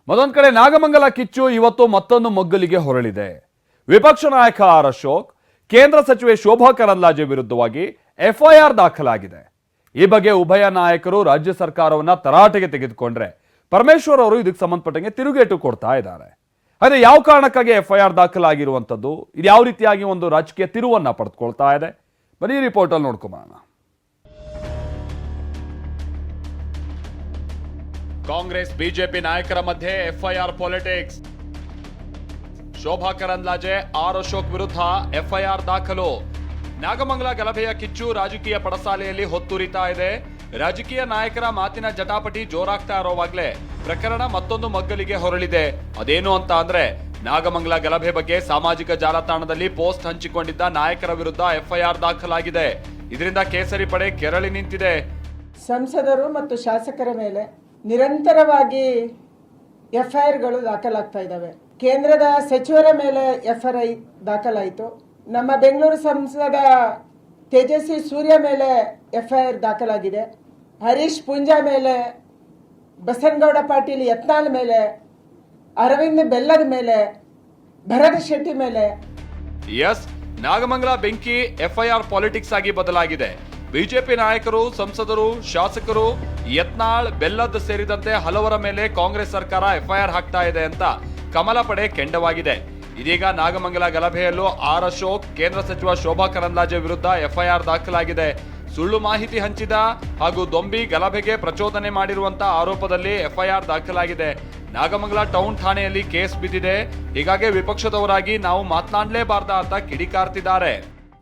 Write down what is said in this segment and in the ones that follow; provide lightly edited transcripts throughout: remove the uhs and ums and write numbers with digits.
ಮತ್ತೊಂದು ಕಡೆ ನಾಗಮಂಗಲ ಕಿಚ್ಚು ಇವತ್ತು ಮತ್ತೊಂದು ಮಗ್ಗಲಿಗೆ ಹೊರಳಿದೆ. ವಿಪಕ್ಷ ನಾಯಕ ಆರ್ ಅಶೋಕ್, ಕೇಂದ್ರ ಸಚಿವೆ ಶೋಭಾ ಕರಂದ್ಲಾಜೆ ವಿರುದ್ಧವಾಗಿ ಎಫ್ಐಆರ್ ದಾಖಲಾಗಿದೆ. ಈ ಬಗ್ಗೆ ಉಭಯ ನಾಯಕರು ರಾಜ್ಯ ಸರ್ಕಾರವನ್ನ ತರಾಟೆಗೆ ತೆಗೆದುಕೊಂಡ್ರೆ ಪರಮೇಶ್ವರ್ ಅವರು ಇದಕ್ಕೆ ಸಂಬಂಧಪಟ್ಟಂಗೆ ತಿರುಗೇಟು ಕೊಡ್ತಾ ಇದ್ದಾರೆ. ಅದೇ ಯಾವ ಕಾರಣಕ್ಕಾಗಿ ಎಫ್ಐಆರ್ ದಾಖಲಾಗಿರುವಂಥದ್ದು, ಇದು ಯಾವ ರೀತಿಯಾಗಿ ಒಂದು ರಾಜಕೀಯ ತಿರುವನ್ನ ಪಡೆದುಕೊಳ್ತಾ ಇದೆ, ಬನ್ನಿ ರಿಪೋರ್ಟ್ ಅಲ್ಲಿ ನೋಡ್ಕೊಂಬೋಣ. ಕಾಂಗ್ರೆಸ್ ಬಿಜೆಪಿ ನಾಯಕರ ಮಧ್ಯೆ FIR politics. Shobha Karandlaje, R Ashok ವಿರುದ್ಧ ಎಫ್ಐಆರ್ ದಾಖಲು. ನಾಗಮಂಗಲ ಗಲಭೆಯ ಕಿಚ್ಚು ರಾಜಕೀಯ ಪಡಸಾಲೆಯಲ್ಲಿ ಹೊತ್ತುರಿತಾ ಇದೆ. ರಾಜಕೀಯ ನಾಯಕರ ಮಾತಿನ ಜಟಾಪಟಿ ಜೋರಾಗ್ತಾ ಇರೋವಾಗ್ಲೇ ಪ್ರಕರಣ ಮತ್ತೊಂದು ಮಗ್ಗಲಿಗೆ ಹೊರಳಿದೆ. ಅದೇನು ಅಂತ ಅಂದ್ರೆ, ನಾಗಮಂಗಲ ಗಲಭೆ ಬಗ್ಗೆ ಸಾಮಾಜಿಕ ಜಾಲತಾಣದಲ್ಲಿ ಪೋಸ್ಟ್ ಹಂಚಿಕೊಂಡಿದ್ದ ನಾಯಕರ ವಿರುದ್ಧ ಎಫ್ಐಆರ್ ದಾಖಲಾಗಿದೆ. ಇದರಿಂದ ಕೇಸರಿ ಪಡೆ ಕೆರಳಿ ನಿಂತಿದೆ. ಸಂಸದರು ಮತ್ತು ಶಾಸಕರ ಮೇಲೆ ನಿರಂತರವಾಗಿ ಎಫ್ಐಆರ್ಗಳು ದಾಖಲಾಗ್ತಾ ಇದ್ದಾವೆ. ಕೇಂದ್ರದ ಸಚಿವರ ಮೇಲೆ ಎಫ್ಐಆರ್ ದಾಖಲಾಯಿತು. ನಮ್ಮ ಬೆಂಗಳೂರು ಸಂಸದ ತೇಜಸ್ವಿ ಸೂರ್ಯ ಮೇಲೆ ಎಫ್ಐಆರ್ ದಾಖಲಾಗಿದೆ. ಹರೀಶ್ ಪೂಂಜಾ ಮೇಲೆ, ಬಸನಗೌಡ ಪಾಟೀಲ್ ಯತ್ನಾಳ್ ಮೇಲೆ, ಅರವಿಂದ್ ಬೆಲ್ಲದ ಮೇಲೆ, ಭರತ್ ಶೆಟ್ಟಿ ಮೇಲೆ. ಎಸ್, ನಾಗಮಂಗಲ ಬೆಂಕಿ ಎಫ್ಐಆರ್ ಪಾಲಿಟಿಕ್ಸ್ ಆಗಿ ಬದಲಾಗಿದೆ. ಬಿಜೆಪಿ ನಾಯಕರು, ಸಂಸದರು, ಶಾಸಕರು, ಯತ್ನಾಳ್, ಬೆಲ್ಲದ್ ಸೇರಿದಂತೆ ಹಲವರ ಮೇಲೆ ಕಾಂಗ್ರೆಸ್ ಸರ್ಕಾರ ಎಫ್ಐಆರ್ ಹಾಕ್ತಾ ಇದೆ ಅಂತ ಕಮಲ ಪಡೆ ಕೆಂಡವಾಗಿದೆ. ಇದೀಗ ನಾಗಮಂಗಲ ಗಲಭೆಯಲ್ಲೂ ಆರ್ ಅಶೋಕ್, ಕೇಂದ್ರ ಸಚಿವ ಶೋಭಾ ಕರಂದ್ಲಾಜೆ ವಿರುದ್ಧ ಎಫ್ಐಆರ್ ದಾಖಲಾಗಿದೆ. ಸುಳ್ಳು ಮಾಹಿತಿ ಹಂಚಿದ ಹಾಗೂ ದೊಂಬಿ ಗಲಭೆಗೆ ಪ್ರಚೋದನೆ ಮಾಡಿರುವಂತ ಆರೋಪದಲ್ಲಿ ಎಫ್ಐಆರ್ ದಾಖಲಾಗಿದೆ. ನಾಗಮಂಗಲ ಟೌನ್ ಠಾಣೆಯಲ್ಲಿ ಕೇಸ್ ಬಿದ್ದಿದೆ. ಹೀಗಾಗಿ ವಿಪಕ್ಷದವರಾಗಿ ನಾವು ಮಾತನಾಡಲೇಬಾರ್ದ ಅಂತ ಕಿಡಿಕಾರ್ತಿದ್ದಾರೆ.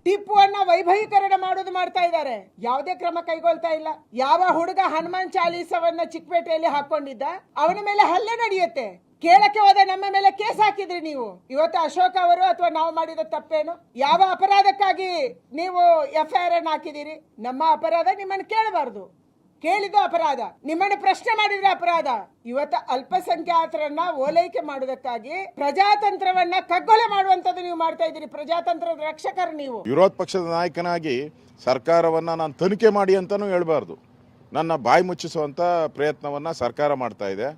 ಟಿಪ್ಪುವನ್ನ ವೈಭವೀಕರಣ ಮಾಡೋದು ಮಾಡ್ತಾ ಇದ್ದಾರೆ. ಯಾವುದೇ ಕ್ರಮ ಕೈಗೊಳ್ತಾ ಇಲ್ಲ. ಯಾವ ಹುಡುಗ ಹನುಮಾನ್ ಚಾಲೀಸವನ್ನ ಚಿಕ್ಕಪೇಟೆಯಲ್ಲಿ ಹಾಕೊಂಡಿದ್ದ, ಅವನ ಮೇಲೆ ಹಲ್ಲೆ ನಡೆಯುತ್ತೆ. ಕೇಳಕ್ಕೆ ಹೋದ ನಮ್ಮ ಮೇಲೆ ಕೇಸ್ ಹಾಕಿದ್ರಿ ನೀವು. ಇವತ್ತು ಅಶೋಕ್ ಅವರು ಅಥವಾ ನಾವು ಮಾಡಿದ ತಪ್ಪೇನು? ಯಾವ ಅಪರಾಧಕ್ಕಾಗಿ ನೀವು ಎಫ್ಐಆರ್ ಅನ್ನು ಹಾಕಿದಿರಿ? ನಮ್ಮ ಅಪರಾಧ ನಿಮ್ಮನ್ನು ಕೇಳಬಾರ್ದು, ಕೇಳಿದ ಅಪರಾಧ. ನಿಮ್ಮನ್ನು ಪ್ರಶ್ನೆ ಮಾಡಿದ್ರೆ ಅಪರಾಧ. ಇವತ್ತು ಅಲ್ಪಸಂಖ್ಯಾತರನ್ನ ಓಲೈಕೆ ಮಾಡುವುದಕ್ಕಾಗಿ ಪ್ರಜಾತಂತ್ರವನ್ನ ಕಗ್ಗೊಲೆ ಮಾಡುವಂತದ್ದು ನೀವು ಮಾಡ್ತಾ ಇದ್ದೀರಿ. ಪ್ರಜಾತಂತ್ರದ ರಕ್ಷಕರು ನೀವು. ವಿರೋಧ ಪಕ್ಷದ ನಾಯಕನಾಗಿ ಸರ್ಕಾರವನ್ನ ನಾನು ತನಿಖೆ ಮಾಡಿ ಅಂತಾನೂ ಹೇಳ್ಬಾರ್ದು. ನನ್ನ ಬಾಯಿ ಮುಚ್ಚಿಸುವಂತ ಪ್ರಯತ್ನವನ್ನ ಸರ್ಕಾರ ಮಾಡ್ತಾ ಇದೆ.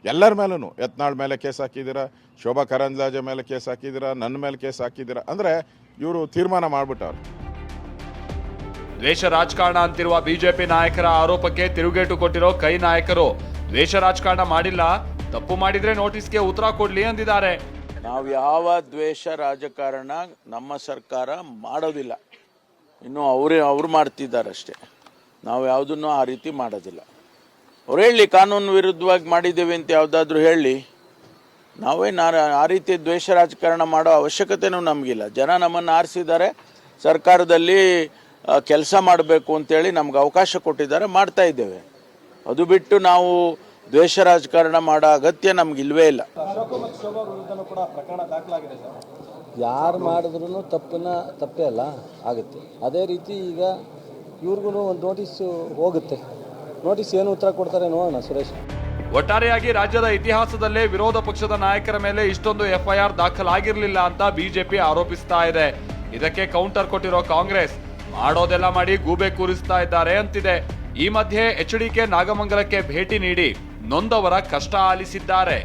ಎಲ್ಲರ ಮೇಲೂ, ಯತ್ನಾಳ್ ಮೇಲೆ ಕೇಸ್ ಹಾಕಿದ್ದೀರಾ, ಶೋಭಾ ಕರಂದ್ಲಾಜೆ ಮೇಲೆ ಕೇಸ್ ಹಾಕಿದ್ದೀರಾ, ನನ್ನ ಮೇಲೆ ಕೇಸ್ ಹಾಕಿದ್ದೀರಾ. ಅಂದ್ರೆ ಇವರು ತೀರ್ಮಾನ ಮಾಡ್ಬಿಟ್ಟವ್ರು. ದ್ವೇಷ ರಾಜಕಾರಣ ಅಂತಿರುವ ಬಿಜೆಪಿ ನಾಯಕರ ಆರೋಪಕ್ಕೆ ತಿರುಗೇಟು ಕೊಟ್ಟಿರೋ ಕೈ ನಾಯಕರು ದ್ವೇಷ ರಾಜಕಾರಣ ಮಾಡಿಲ್ಲ, ತಪ್ಪು ಮಾಡಿದ್ರೆ ನೋಟಿಸ್ಗೆ ಉತ್ತರ ಕೊಡ್ಲಿ ಅಂದಿದ್ದಾರೆ. ನಾವು ಯಾವ ದ್ವೇಷ ರಾಜಕಾರಣ ನಮ್ಮ ಸರ್ಕಾರ ಮಾಡೋದಿಲ್ಲ. ಇನ್ನು ಅವ್ರು ಮಾಡ್ತಿದ್ದಾರೆ ಅಷ್ಟೇ. ನಾವು ಯಾವುದನ್ನು ಆ ರೀತಿ ಮಾಡೋದಿಲ್ಲ. ಅವ್ರು ಹೇಳಿ ಕಾನೂನು ವಿರುದ್ಧವಾಗಿ ಮಾಡಿದ್ದೇವೆ ಅಂತ ಯಾವುದಾದ್ರೂ ಹೇಳಿ. ಆ ರೀತಿ ದ್ವೇಷ ರಾಜಕಾರಣ ಮಾಡೋ ಅವಶ್ಯಕತೆನೂ ನಮಗಿಲ್ಲ. ಜನ ನಮ್ಮನ್ನು ಆರಿಸಿದ್ದಾರೆ, ಸರ್ಕಾರದಲ್ಲಿ ಕೆಲಸ ಮಾಡಬೇಕು ಅಂತೇಳಿ ನಮ್ಗೆ ಅವಕಾಶ ಕೊಟ್ಟಿದ್ದಾರೆ, ಮಾಡ್ತಾ ಇದ್ದೇವೆ. ಅದು ಬಿಟ್ಟು ನಾವು ದ್ವೇಷ ರಾಜಕಾರಣ ಮಾಡೋ ಅಗತ್ಯ ನಮ್ಗಿಲ್ವೇ ಇಲ್ಲ. ಯಾರು ಮಾಡಿದ್ರು ತಪ್ಪೇ ಅಲ್ಲ ಆಗುತ್ತೆ. ಅದೇ ರೀತಿ ಈಗ ಇವ್ರಿಗೂ ಒಂದು ನೋಟಿಸ್ ಹೋಗುತ್ತೆ. ನೋಟಿಸ್ ಏನು ಉತ್ತರ ಕೊಡ್ತಾರೆ ನೋಡೋಣ. ಸುರೇಶ್, ಒಟ್ಟಾರೆಯಾಗಿ ರಾಜ್ಯದ ಇತಿಹಾಸದಲ್ಲೇ ವಿರೋಧ ಪಕ್ಷದ ನಾಯಕರ ಮೇಲೆ ಇಷ್ಟೊಂದು ಎಫ್ಐಆರ್ ದಾಖಲಾಗಿರಲಿಲ್ಲ ಅಂತ ಬಿಜೆಪಿ ಆರೋಪಿಸ್ತಾ ಇದೆ. ಇದಕ್ಕೆ ಕೌಂಟರ್ ಕೊಟ್ಟಿರೋ ಕಾಂಗ್ರೆಸ್ ಮಾಡೋದೆಲ್ಲ ಮಾಡಿ ಗೂಬೆ ಕೂರಿಸ್ತಾ ಇದ್ದಾರೆ ಅಂತಿದೆ. ಈ ಮಧ್ಯೆ ಎಚ್ಡಿಕೆ ನಾಗಮಂಗಲಕ್ಕೆ ಭೇಟಿ ನೀಡಿ ನೊಂದವರ ಕಷ್ಟ ಆಲಿಸಿದ್ದಾರೆ.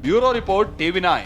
Bureau report, TV9.